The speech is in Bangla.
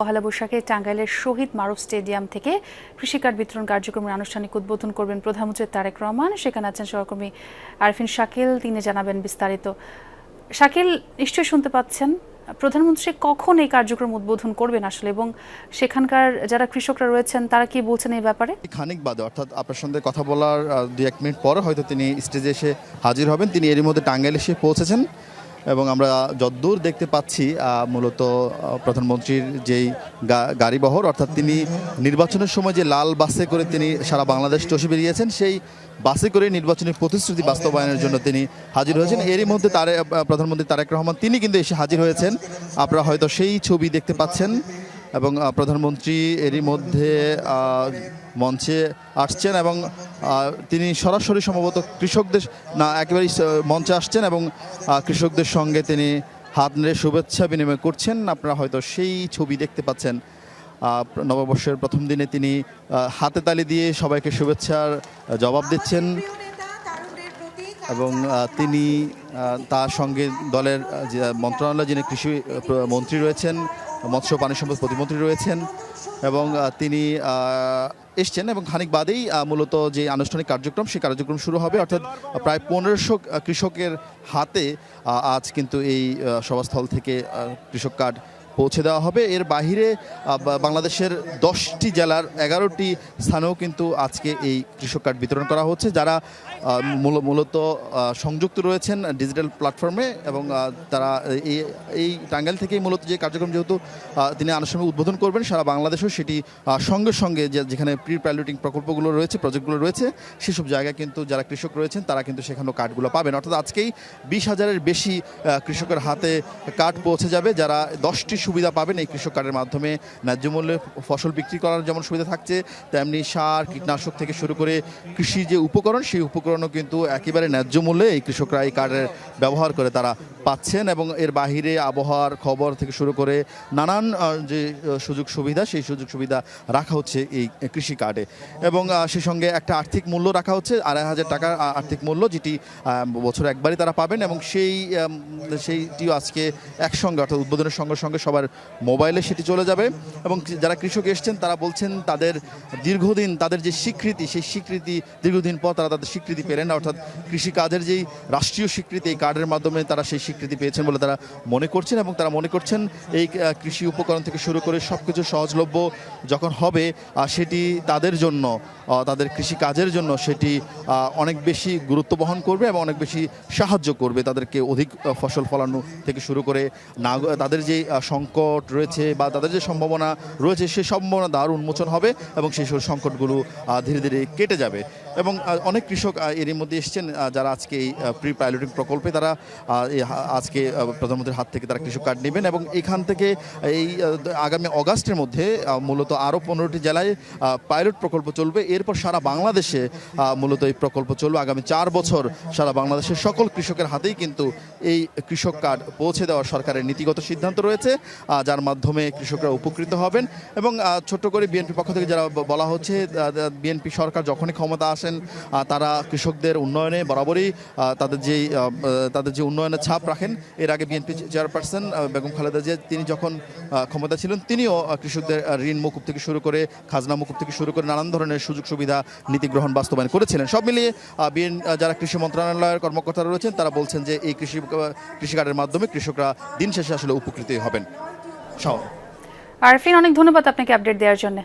পহেলা বৈশাখে টাঙ্গাইলের শহীদ মারুফ স্টেডিয়াম থেকে কৃষি কার্ড বিতরণ কার্যক্রমের আনুষ্ঠানিক উদ্বোধন করবেন প্রধানমন্ত্রী তারেক রহমান। সেখানে আছেন সহকর্মী আরফিন শাকিল, তিনি জানাবেন বিস্তারিত। শাকিল, নিশ্চয়ই শুনতে পাচ্ছেন, প্রধানমন্ত্রী কখন এই কার্যক্রম উদ্বোধন করবেন আসলে, এবং সেখানকার যারা কৃষকরা রয়েছেন তারা কি বলছেন এই ব্যাপারে? খানিক বাদে, অর্থাৎ আপনার সঙ্গে কথা বলার 2-1 মিনিট পরে হয়তো তিনি স্টেজে এসে হাজির হবেন। তিনি এরই মধ্যে টাঙ্গাইল এসে পৌঁছেছেন এবং আমরা যতদূর দেখতে পাচ্ছি মূলত প্রধানমন্ত্রীর যেই গাড়িবহর, অর্থাৎ তিনি নির্বাচনের সময় যে লাল বাসে করে তিনি সারা বাংলাদেশ চষে বেরিয়েছেন, সেই বাসে করে নির্বাচনের প্রতিশ্রুতি বাস্তবায়নের জন্য তিনি হাজির হয়েছেন। এরই মধ্যে প্রধানমন্ত্রী তারেক রহমান তিনি কিন্তু এসে হাজির হয়েছেন। আপনারা হয়তো সেই ছবি দেখতে পাচ্ছেন এবং প্রধানমন্ত্রী এরই মধ্যে মঞ্চে আসছেন এবং তিনি সরাসরি সম্ভবত কৃষকদের একেবারেই মঞ্চে আসছেন এবং কৃষকদের সঙ্গে তিনি হাত নেড়ে শুভেচ্ছা বিনিময় করছেন। আপনারা হয়তো সেই ছবি দেখতে পাচ্ছেন। নববর্ষের প্রথম দিনে তিনি হাতে তালি দিয়ে সবাইকে শুভেচ্ছার জবাব দিচ্ছেন এবং তিনি তার সঙ্গে দলের যে মন্ত্রণালয়, যিনি কৃষি মন্ত্রী রয়েছেন, মৎস্য পানি সম্পদ প্রতিমন্ত্রী রয়েছেন এবং তিনি এসছেন এবং খানিক বাদেই মূলত যে আনুষ্ঠানিক কার্যক্রম, সেই কার্যক্রম শুরু হবে। অর্থাৎ প্রায় 1500 কৃষকের হাতে আজ কিন্তু এই সভাস্থল থেকে কৃষক কার্ড পৌঁছে দেওয়া হবে। এর বাহিরে বাংলাদেশের 10টি জেলার 11টি স্থানেও কিন্তু আজকে এই কৃষক কার্ড বিতরণ করা হচ্ছে, যারা মূলত সংযুক্ত রয়েছেন ডিজিটাল প্ল্যাটফর্মে এবং তারা এই টাঙ্গাইল থেকেই মূলত যে কার্যক্রম, যেহেতু তিনি আনুষ্ঠানিক উদ্বোধন করবেন সারা বাংলাদেশেও, সেটি সঙ্গে সঙ্গে যেখানে প্রি পাইলটিং প্রকল্পগুলো রয়েছে, প্রজেক্টগুলো রয়েছে, সেসব জায়গায় কিন্তু যারা কৃষক রয়েছেন তারা কিন্তু সেখানেও কার্ডগুলো পাবেন। অর্থাৎ আজকেই 20,000-এর বেশি কৃষকের হাতে কার্ড পৌঁছে যাবে, যারা 10টি সুবিধা পাবেন এই কৃষক কার্ডের মাধ্যমে। ন্যায্য মূল্যে ফসল বিক্রি করার যেমন সুবিধা থাকছে, তেমনি সার, কীটনাশক থেকে শুরু করে কৃষি যে উপকরণ, সেই উপকরণও কিন্তু একেবারে ন্যায্য মূল্যে এই কৃষকরা এই কার্ডের ব্যবহার করে তারা পাচ্ছেন। এবং এর বাহিরে আবহাওয়ার খবর থেকে শুরু করে নানান যে সুযোগ সুবিধা, সেই সুযোগ সুবিধা রাখা হচ্ছে এই কৃষি কার্ডে। এবং সেই সঙ্গে একটা আর্থিক মূল্য রাখা হচ্ছে, 2,500 টাকার আর্থিক মূল্য, যেটি বছরে একবারই তারা পাবেন। এবং সেইটিও আজকে একসঙ্গে, অর্থাৎ উদ্বোধনের সঙ্গে সঙ্গে সবার মোবাইলে সেটি চলে যাবে। এবং যারা কৃষক এসছেন তারা বলছেন তাদের দীর্ঘদিন তাদের যে স্বীকৃতি, সেই স্বীকৃতি দীর্ঘদিন পর তারা তাদের স্বীকৃতি পেলেন, অর্থাৎ কৃষিকাজের যেই রাষ্ট্রীয় স্বীকৃতি, এই কার্ডের মাধ্যমে তারা সেই স্বীকৃতি পেয়েছেন বলে তারা মনে করছেন। এবং তারা মনে করছেন এই কৃষি উপকরণ থেকে শুরু করে সব কিছু সহজলভ্য যখন হবে, সেটি তাদের জন্য, তাদের কৃষিকাজের জন্য সেটি অনেক বেশি গুরুত্ব বহন করবে এবং অনেক বেশি সাহায্য করবে তাদেরকে অধিক ফসল ফলানো থেকে শুরু করে তাদের যে সংকট রয়েছে বা তাদের যে সম্ভাবনা রয়েছে, সেই সম্ভাবনা দ্বার উন্মোচন হবে এবং সেই সব সংকটগুলো ধীরে ধীরে কেটে যাবে। এবং অনেক কৃষক এরই মধ্যে এসছেন যারা আজকে এই প্রি পাইলটিং প্রকল্পে তারা আজকে প্রধানমন্ত্রীর হাত থেকে তারা কৃষক কার্ড নেবেন। এবং এখান থেকে এই আগামী অগাস্টের মধ্যে মূলত আরও 15টি জেলায় পাইলট প্রকল্প চলবে। এরপর সারা বাংলাদেশে মূলত এই প্রকল্প চলবে। আগামী 4 বছর সারা বাংলাদেশের সকল কৃষকের হাতেই কিন্তু এই কৃষক কার্ড পৌঁছে দেওয়ার সরকারের নীতিগত সিদ্ধান্ত রয়েছে, যার মাধ্যমে কৃষকরা উপকৃত হবেন। এবং ছোট্ট করে বিএনপির পক্ষ থেকে যারা বলা হচ্ছে, বিএনপি সরকার যখনই ক্ষমতা আসেন তারা কৃষকদের উন্নয়নে বরাবরই তাদের যে উন্নয়নের ছাপ রাখেন। এর আগে বিএনপি চেয়ারপারসন বেগম খালেদা জিয়া তিনি যখন ক্ষমতা ছিলেন, তিনিও কৃষকদের ঋণ মকুব থেকে শুরু করে খাজনা মকুব থেকে শুরু করে নানান ধরনের সুযোগ সুবিধা নীতি গ্রহণ বাস্তবায়ন করেছিলেন। সব মিলিয়ে যারা কৃষি মন্ত্রণালয়ের কর্মকর্তারা রয়েছেন তারা বলছেন যে এই কৃষি কার্ডের মাধ্যমে কৃষকরা দিন শেষে আসলে উপকৃতই হবেন। আরফিন, অনেক ধন্যবাদ আপনাকে আপডেট দেওয়ার জন্য।